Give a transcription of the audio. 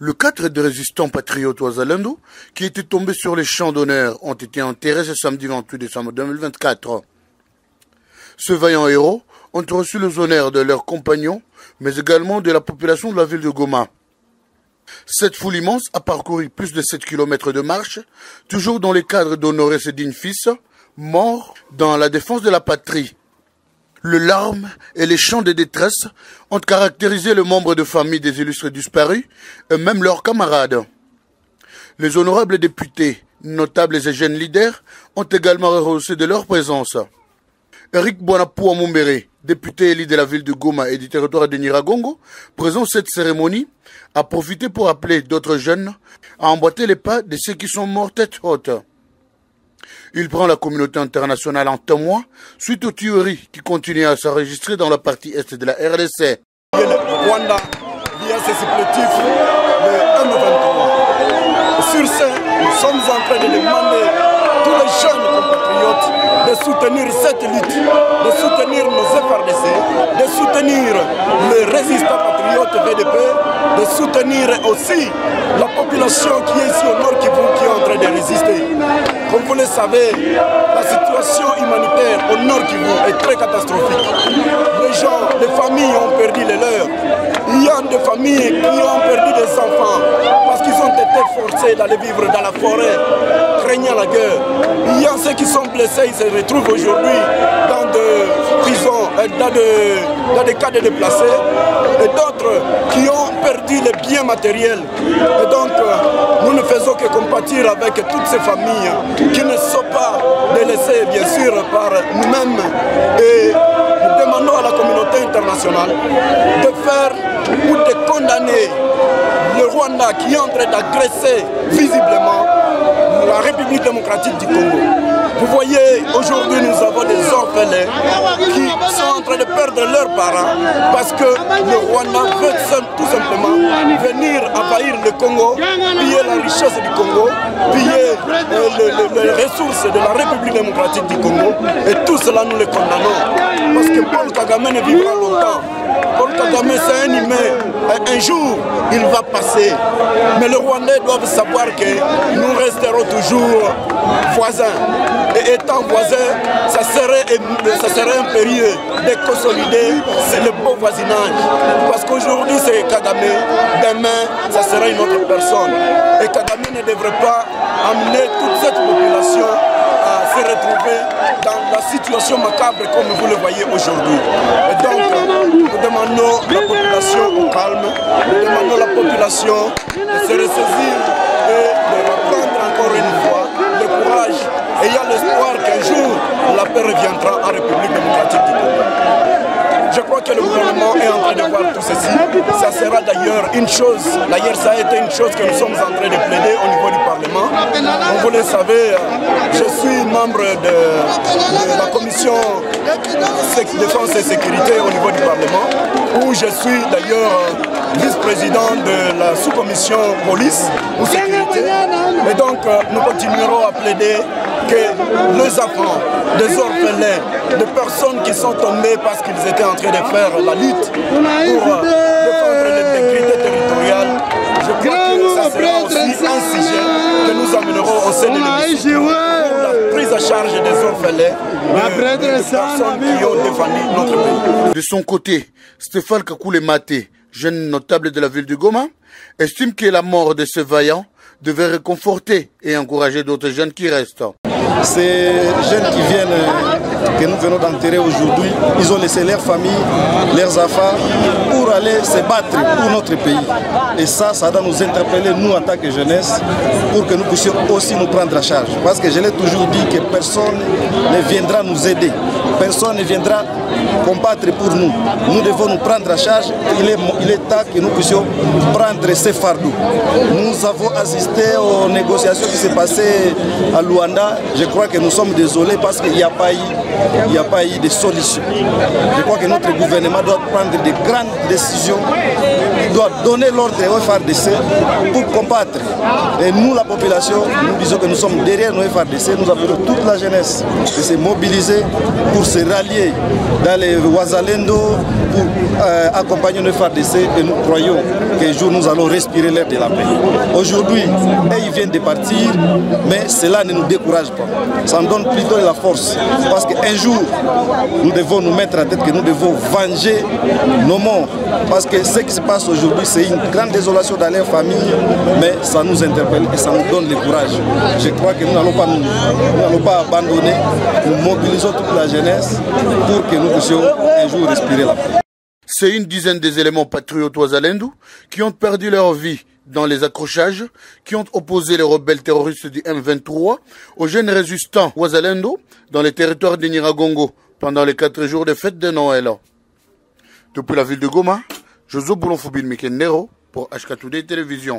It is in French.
Le 4 des résistants patriotes Ouazalendo qui étaient tombés sur les champs d'honneur ont été enterrés ce samedi 28 décembre 2024. Ces vaillants héros ont reçu les honneurs de leurs compagnons, mais également de la population de la ville de Goma. Cette foule immense a parcouru plus de 7 km de marche, toujours dans le cadre d'honorer ses dignes fils, morts dans la défense de la patrie. Les larmes et les chants de détresse ont caractérisé les membres de famille des illustres disparus et même leurs camarades. Les honorables députés, notables et jeunes leaders ont également rehaussé de leur présence. Eric Bonapoua Mumbere, député élu de la ville de Goma et du territoire de Nyiragongo, présent à cette cérémonie, a profité pour appeler d'autres jeunes à emboîter les pas de ceux qui sont morts tête haute. Il prend la communauté internationale en témoin suite aux tueries qui continuent à s'enregistrer dans la partie est de la RDC. Le Rwanda, via ses supplétifs, le M23. Sur ce, nous sommes en train de demander à tous les jeunes compatriotes de soutenir cette lutte, de soutenir nos FRDC, de soutenir les résistants patriotes VDP, de soutenir aussi la population qui est ici au Nord Kivu qui est en train de résister. Comme vous le savez, la situation humanitaire au Nord Kivu est très catastrophique. Les gens, les familles ont perdu les leurs. Il y a des familles qui ont perdu des enfants parce qu'ils ont été forcés d'aller vivre dans la forêt, craignant la guerre. Il y a ceux qui sont blessés, ils se retrouvent aujourd'hui dans des prisons, dans des cas de déplacés, et d'autres qui ont perdu les biens matériels. Et donc, nous ne faisons que compatir avec toutes ces familles qui ne sont pas délaissées, bien sûr, par nous-mêmes. Et nous demandons à la communauté internationale de faire ou de condamner le Rwanda qui est en train d'agresser visiblement la République démocratique du Congo. Vous voyez, aujourd'hui nous avons des orphelins qui sont en train de perdre leurs parents parce que le Rwanda veut tout simplement venir envahir le Congo, piller la richesse du Congo, piller les ressources de la République démocratique du Congo. Et tout cela nous le condamnons. Parce que Paul Kagame ne vivra longtemps. Paul Kagame c'est un humain. Un jour il va passer. Mais les Rwandais doivent savoir que nous resterons toujours voisins. Et étant voisins, ça serait impérieux de consolider le beau voisinage. Parce qu'aujourd'hui c'est Kagame, demain ça sera une autre personne. Et Kagame ne devrait pas amener toute cette population à se retrouver dans la situation macabre comme vous le voyez aujourd'hui. Et donc, nous demandons la population au calme, nous demandons la population de se ressaisir et de reprendre encore une fois le courage, ayant l'espoir qu'un jour la paix reviendra en République démocratique du Congo. Je crois que le gouvernement est en train de voir tout ceci. Ça sera d'ailleurs une chose, d'ailleurs ça a été une chose que nous sommes en train de plaider au niveau du Parlement. Comme vous le savez, je suis membre de la commission défense et sécurité au niveau du Parlement, où je suis d'ailleurs vice-président de la sous-commission police ou sécurité. Et donc nous continuerons à plaider que les enfants, des orphelins, des personnes qui sont tombées parce qu'ils étaient en train de faire la lutte pour défendre l'intégrité territoriale, je crois que ça sera aussi un sujet que nous amènerons au sein de l'émission pour la prise en charge des orphelins, des personnes qui ont défendu notre pays. De son côté, Stéphane Kakule Maté, jeune notable de la ville de Goma, estime que la mort de ce vaillant devait réconforter et encourager d'autres jeunes qui restent. Ces jeunes qui viennent, que nous venons d'enterrer aujourd'hui, ils ont laissé leurs familles, leurs enfants pour aller se battre pour notre pays. Et ça doit nous interpeller, nous en tant que jeunesse, pour que nous puissions aussi nous prendre à charge. Parce que je l'ai toujours dit que personne ne viendra nous aider, personne ne viendra combattre pour nous. Nous devons nous prendre à charge. Il est temps que nous puissions prendre ces fardeaux. Nous avons assisté aux négociations qui s'est passées à Luanda. Je crois que nous sommes désolés parce qu'il n'y a pas eu de solution. Je crois que notre gouvernement doit prendre de grandes décisions. Il doit donner l'ordre au FARDC pour combattre. Et nous, la population, nous disons que nous sommes derrière nos FARDC. Nous appelons toute la jeunesse de se mobiliser pour se rallier dans les Ouazalendo pour accompagner nos FARDC et nous croyons qu'un jour nous allons respirer l'air de la paix. Aujourd'hui, ils viennent de partir, mais cela ne nous décourage pas. Ça nous donne plutôt de la force parce qu'un jour, nous devons nous mettre à tête que nous devons venger nos morts. Parce que ce qui se passe aujourd'hui, c'est une grande désolation dans leur famille, mais ça nous interpelle et ça nous donne le courage. Je crois que nous n'allons pas abandonner, nous mobilisons toute la jeunesse pour que nous puissions un jour respirer la paix. C'est une dizaine des éléments patriotes Ouazalendou qui ont perdu leur vie dans les accrochages, qui ont opposé les rebelles terroristes du M23 aux jeunes résistants Ouazalendou dans les territoires de Nyiragongo pendant les 4 jours de fête de Noël. Depuis la ville de Goma, Jozo Boulonfoubine Mikendero pour HK Today Télévision.